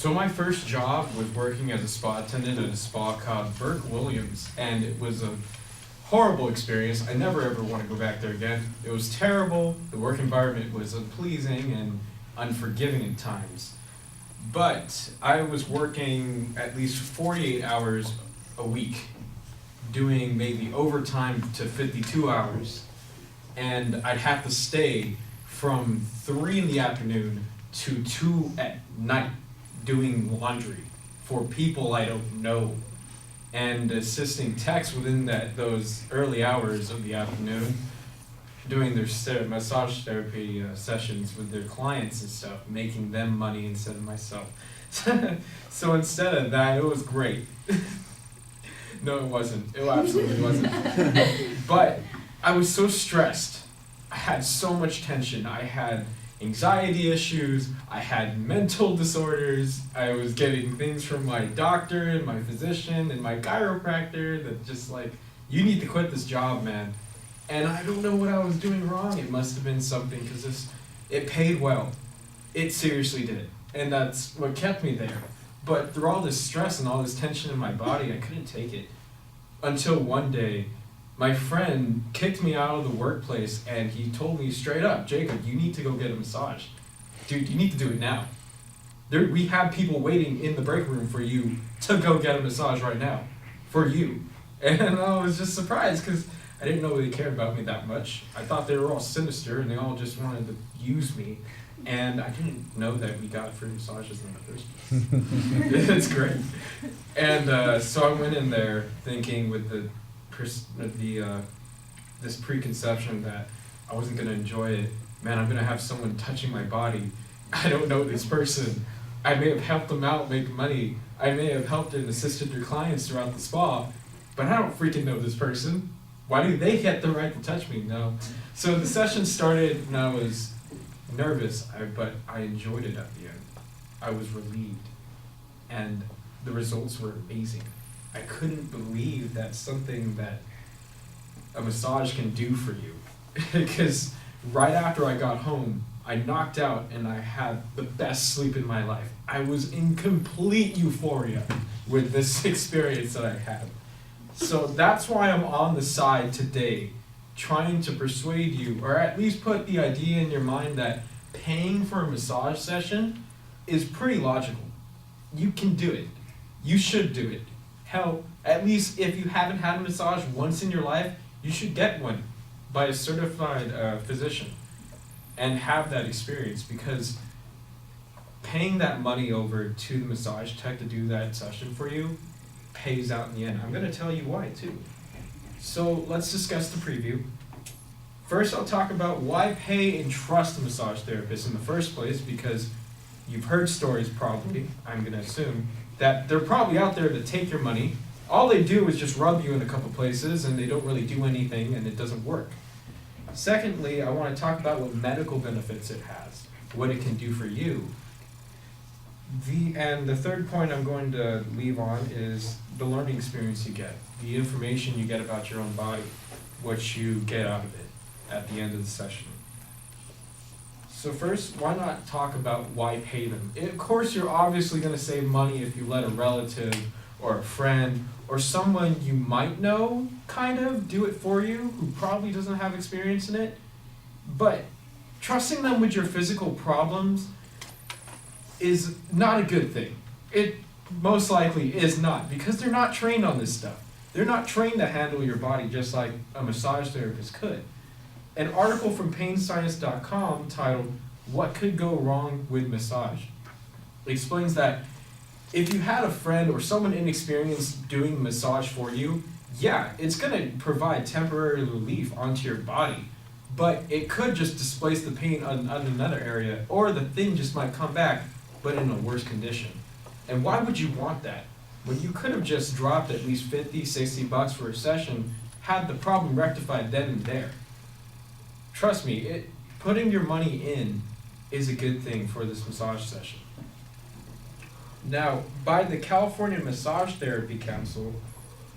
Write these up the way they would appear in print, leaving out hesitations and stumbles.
So my first job was working as a spa attendant at a spa called Burke Williams, and it was a horrible experience. I never ever want to go back there again. It was terrible. The work environment was unpleasing and unforgiving at times. But I was working at least 48 hours a week, doing maybe overtime to 52 hours, and I'd have to stay from 3 in the afternoon to 2 at night doing laundry for people I don't know and assisting techs within those early hours of the afternoon doing their massage therapy sessions with their clients and stuff, making them money instead of myself. So instead of that, it was great. No, it wasn't. It absolutely wasn't. But I was so stressed. I had so much tension. I had anxiety issues. I had mental disorders. I was getting things from my doctor and my physician and my chiropractor that just like, you need to quit this job, man. And I don't know what I was doing wrong. It must have been something because it paid well. It seriously did. And that's what kept me there. But through all this stress and all this tension in my body, I couldn't take it. Until one day, my friend kicked me out of the workplace and he told me straight up, Jacob, you need to go get a massage. Dude, you need to do it now. We have people waiting in the break room for you to go get a massage right now. For you. And I was just surprised because I didn't know they cared about me that much. I thought they were all sinister and they all just wanted to use me. And I didn't know that we got free massages in the first place. It's great. And so I went in there thinking with this preconception that I wasn't going to enjoy it. Man, I'm going to have someone touching my body. I don't know this person. I may have helped them out make money. I may have helped and assisted their clients throughout the spa, but I don't freaking know this person. Why do they get the right to touch me? No. So the session started and I was nervous, but I enjoyed it at the end. I was relieved. And the results were amazing. I couldn't believe that's something that a massage can do for you. Because right after I got home, I knocked out and I had the best sleep in my life. I was in complete euphoria with this experience that I had. So that's why I'm on the side today, trying to persuade you, or at least put the idea in your mind that paying for a massage session is pretty logical. You can do it. You should do it. Hell, at least if you haven't had a massage once in your life, you should get one by a certified physician and have that experience, because paying that money over to the massage tech to do that session for you pays out in the end. I'm going to tell you why too. So let's discuss the preview. First, I'll talk about why pay and trust a massage therapist in the first place, because you've heard stories probably, I'm going to assume, that they're probably out there to take your money. All they do is just rub you in a couple places and they don't really do anything and it doesn't work. Secondly, I want to talk about what medical benefits it has, what it can do for you. And the third point I'm going to leave on is the learning experience you get, the information you get about your own body, what you get out of it at the end of the session. So first, why not talk about why pay them? Of course, you're obviously going to save money if you let a relative or a friend or someone you might know kind of do it for you who probably doesn't have experience in it. But trusting them with your physical problems is not a good thing. It most likely is not, because they're not trained on this stuff. They're not trained to handle your body just like a massage therapist could. An article from painscience.com titled, "What Could Go Wrong with Massage?" explains that if you had a friend or someone inexperienced doing massage for you, yeah, it's going to provide temporary relief onto your body, but it could just displace the pain on another area, or the thing just might come back, but in a worse condition. And why would you want that? When you could have just dropped at least $50, $60 for a session, had the problem rectified then and there. Trust me, putting your money in is a good thing for this massage session. Now, by the California Massage Therapy Council,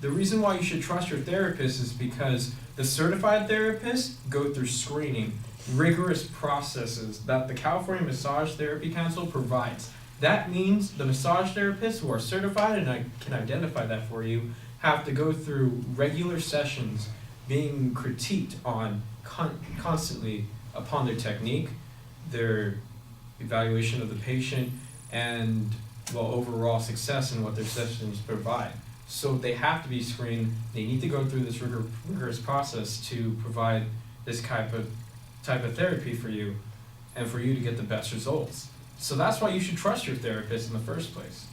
the reason why you should trust your therapist is because the certified therapists go through screening, rigorous processes that the California Massage Therapy Council provides That means the massage therapists who are certified, and I can identify that for you, have to go through regular sessions being critiqued on constantly upon their technique, their evaluation of the patient, and overall success in what their sessions provide. So they have to be screened. They need to go through this rigorous process to provide this type of therapy for you, and for you to get the best results. So that's why you should trust your therapist in the first place.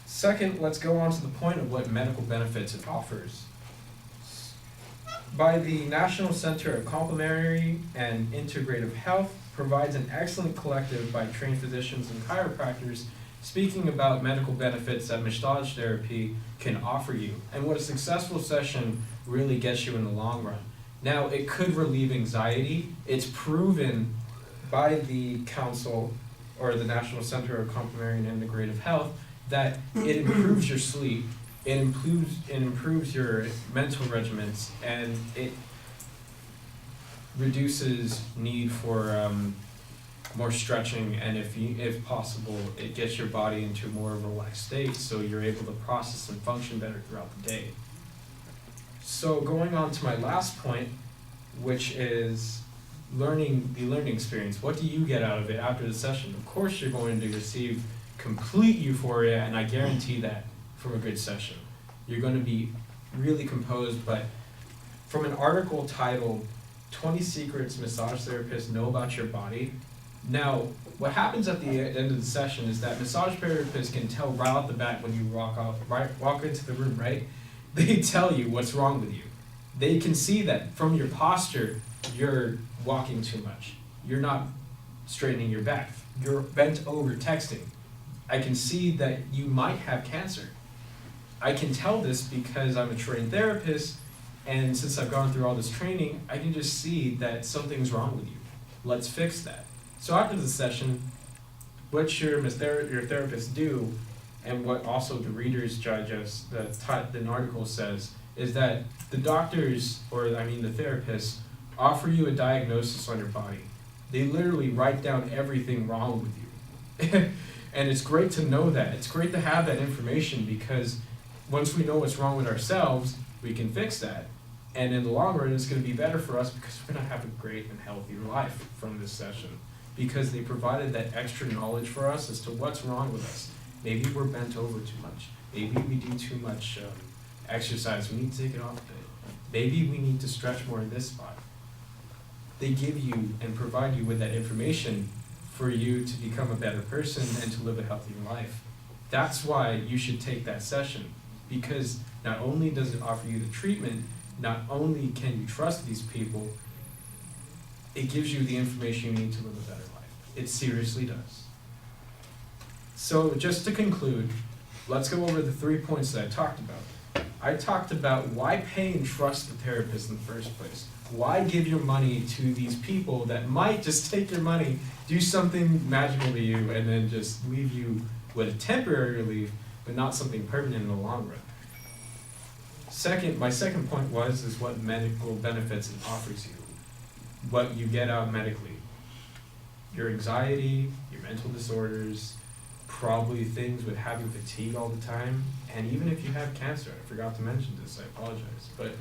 Second, let's go on to the point of what medical benefits it offers. By the National Center of Complementary and Integrative Health provides an excellent collective by trained physicians and chiropractors speaking about medical benefits that massage therapy can offer you and what a successful session really gets you in the long run. Now, it could relieve anxiety. It's proven by the Council or the National Center of Complementary and Integrative Health that it improves your sleep, it improves your mental regimens, and it reduces need for more stretching, and if possible, it gets your body into a more relaxed state so you're able to process and function better throughout the day. So going on to my last point, which is the learning experience. What do you get out of it after the session? Of course you're going to receive complete euphoria, and I guarantee that from a good session. You're going to be really composed, but from an article titled 20 Secrets Massage Therapists Know About Your Body. Now, what happens at the end of the session is that massage therapists can tell right off the bat when you walk into the room, right? They tell you what's wrong with you. They can see that from your posture, you're walking too much. You're not straightening your back. You're bent over texting. I can see that you might have cancer. I can tell this because I'm a trained therapist, and since I've gone through all this training, I can just see that something's wrong with you. Let's fix that. So after the session, what your therapist do, and what also the Reader's Digest, the article says, is that the doctors, the therapists, offer you a diagnosis on your body. They literally write down everything wrong with you. And it's great to know that. It's great to have that information, because once we know what's wrong with ourselves, we can fix that. And in the long run, it's going to be better for us because we're going to have a great and healthy life from this session, because they provided that extra knowledge for us as to what's wrong with us. Maybe we're bent over too much. Maybe we do too much exercise. We need to take it off a bit. Maybe we need to stretch more in this spot. They give you and provide you with that information for you to become a better person and to live a healthier life. That's why you should take that session, because not only does it offer you the treatment, not only can you trust these people, it gives you the information you need to live a better life. It seriously does. So just to conclude, let's go over the 3 points that I talked about. I talked about why pay and trust the therapist in the first place. Why give your money to these people that might just take your money, do something magical to you, and then just leave you with a temporary relief, but not something permanent in the long run. My second point is what medical benefits it offers you. What you get out medically. Your anxiety, your mental disorders, probably things with having fatigue all the time, and even if you have cancer, I forgot to mention this, I apologize, but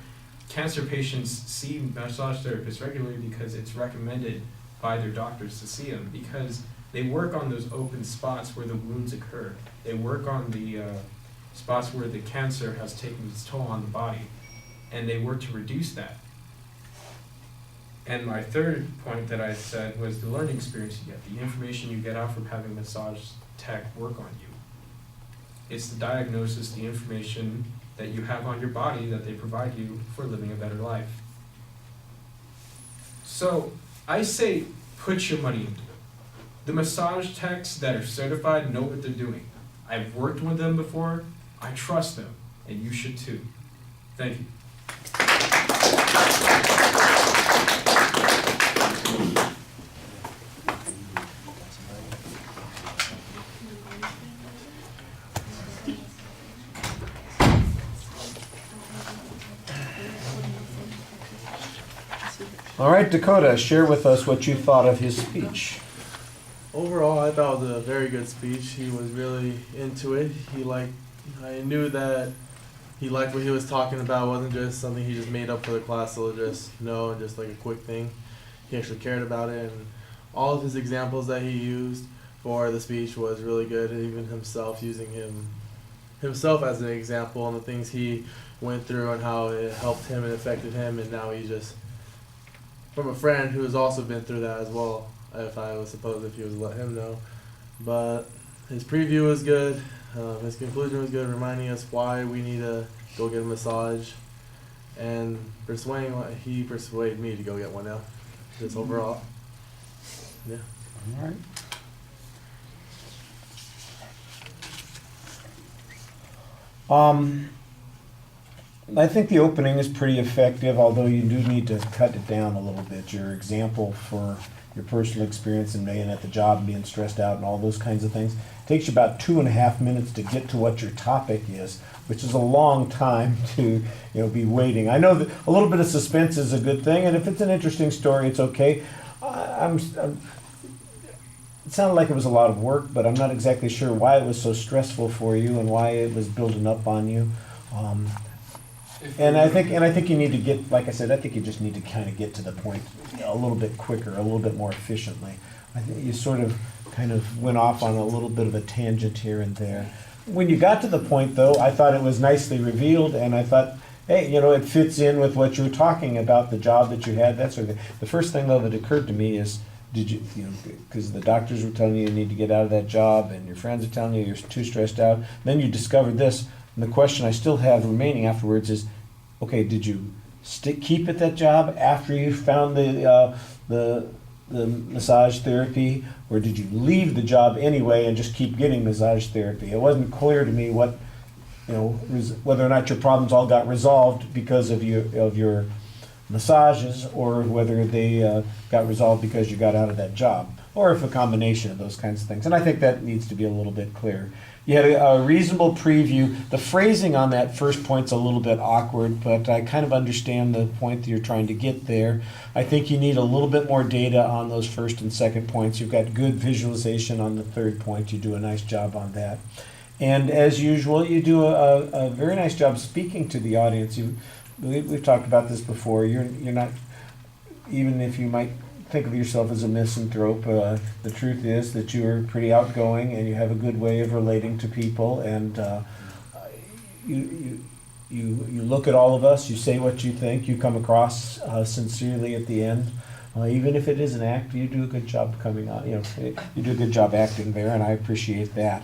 cancer patients see massage therapists regularly because it's recommended by their doctors to see them, because they work on those open spots where the wounds occur. They work on the spots where the cancer has taken its toll on the body, and they work to reduce that. And my third point that I said was the learning experience you get, the information you get out from having massage tech work on you. It's the diagnosis, the information that you have on your body that they provide you for living a better life. So I say put your money into it. The massage techs that are certified know what they're doing. I've worked with them before. I trust them, and you should too. Thank you. All right, Dakota, share with us what you thought of his speech. Overall, I thought it was a very good speech. He was really into it. I knew that he liked what he was talking about. It wasn't just something he just made up for the class to just know and just like a quick thing. He actually cared about it, and all of his examples that he used for the speech was really good. Even himself using himself as an example and the things he went through and how it helped him and affected him, and now he just from a friend who has also been through that as well. If I was supposed if he was to let him know, but his preview was good. His conclusion was good, reminding us why we need to go get a massage, and he persuaded me to go get one now. Just overall, yeah. All right. I think the opening is pretty effective, although you do need to cut it down a little bit. Your example for your personal experience in being at the job and being stressed out and all those kinds of things takes you about 2.5 minutes to get to what your topic is, which is a long time to be waiting. I know that a little bit of suspense is a good thing, and if it's an interesting story, it's okay. It sounded like it was a lot of work, but I'm not exactly sure why it was so stressful for you and why it was building up on you. And I think you need to get, like I said, I think you just need to kind of get to the point a little bit quicker, a little bit more efficiently. I think you sort of kind of went off on a little bit of a tangent here and there. When you got to the point, though, I thought it was nicely revealed, and I thought, hey, it fits in with what you were talking about, the job that you had, that sort of thing. The first thing, though, that occurred to me is, because the doctors were telling you need to get out of that job, and your friends are telling you you're too stressed out. Then you discovered this, and the question I still have remaining afterwards is, okay, did you keep at that job after you found the massage therapy, or did you leave the job anyway and just keep getting massage therapy? It wasn't clear to me what, whether or not your problems all got resolved because of your massages, or whether they got resolved because you got out of that job, or if a combination of those kinds of things. And I think that needs to be a little bit clear. You had a reasonable preview. The phrasing on that first point's a little bit awkward, but I kind of understand the point that you're trying to get there. I think you need a little bit more data on those first and second points. You've got good visualization on the third point. You do a nice job on that. And as usual, you do a very nice job speaking to the audience. We've talked about this before. You're not, even if you might think of yourself as a misanthrope, the truth is that you are pretty outgoing and you have a good way of relating to people, and you look at all of us, you say what you think, you come across sincerely at the end. Even if it is an act, you do a good job coming on. You do a good job acting there, and I appreciate that.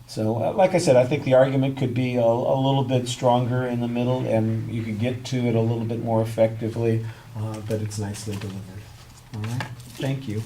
So, like I said, I think the argument could be a little bit stronger in the middle, and you could get to it a little bit more effectively, but it's nicely delivered. All right, thank you.